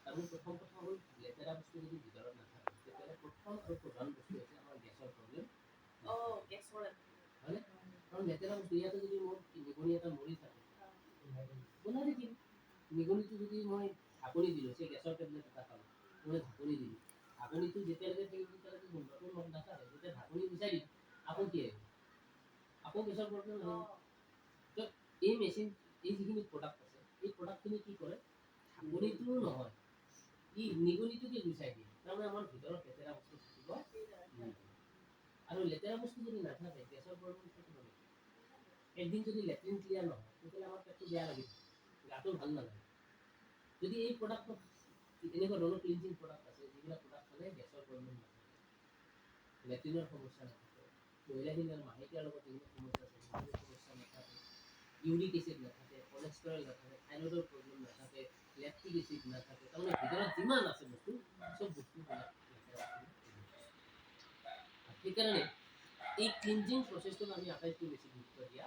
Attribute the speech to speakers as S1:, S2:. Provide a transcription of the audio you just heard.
S1: আমি প্ৰথম কথা হ'ল লেতেৰা বস্তু যদি ভিতৰত নাথাকে তেতিয়াহ'লে প্ৰথম আৰু প্ৰধান বস্তু হৈছে আমাৰ গেছৰ প্ৰব্লেম হয়নে কাৰণ লেতেৰা বস্তু ইয়াতে যদি মোৰ নিগনি এটা মৰি থাকে ওলাই থাকিম নিগনিটো যদি মই ঢাকনি দিলোঁ সেই গেছৰ টেবলেট এটা খালোঁ মই ঢাকনি দিলোঁ ঢাকনিটো যেতিয়ালৈকে থাকিব তেতিয়ালৈকে গোন্ধটো নাথাকে যেতিয়া ঢাকনি গুচাই দিম আকৌ কি আহিব আকৌ গেছৰ প্ৰব্লেম আহিব তো এই মেচিন এই যিখিনি প্ৰডাক্ট আছে এই প্ৰডাক্টখিনি কি কৰে ঢাকনিটোও নহয় ই নিগনিটোকে গুচাই দিয়ে তাৰমানে আমাৰ ভিতৰত লেতেৰা বস্তু থাকিব আৰু লেতেৰা বস্তু যদি নাথাকে গেছৰ প্ৰব্লেম থাকিব নেকি একদিন যদি লেট্ৰিন ক্লিয়াৰ নহয় তেতিয়াহ'লে আমাৰ পেটটো বেয়া লাগিব গাটো ভাল নালাগে যদি এই প্ৰডাক্টটো এনেকুৱা ধৰণৰ ক্লিনজিং প্ৰডাক্ট আছে যিবিলাক প্ৰডাক্ট খালে গেছৰ প্ৰব্লেম নহয় লেট্ৰিনৰ সমস্যা নাথাকে মহিলাখিনিৰ মাহেকীয়াৰ লগত যিবিলাক সমস্যা আছে সেইবিলাক সমস্যা নাথাকে ইউৰিক এচিড নাথাকে কলেষ্ট্ৰল নাথাকে থাইৰয়ডৰ প্ৰব্লেম নাথাকে লেক্টিক এচিড নাথাকে তাৰমানে ভিতৰত যিমান আছে বস্তু চব বস্তুবিলাক সেইকাৰণে এই ক্লিনজিং প্ৰচেছটোত আমি আটাইতকৈ বেছি গুৰুত্ব দিয়া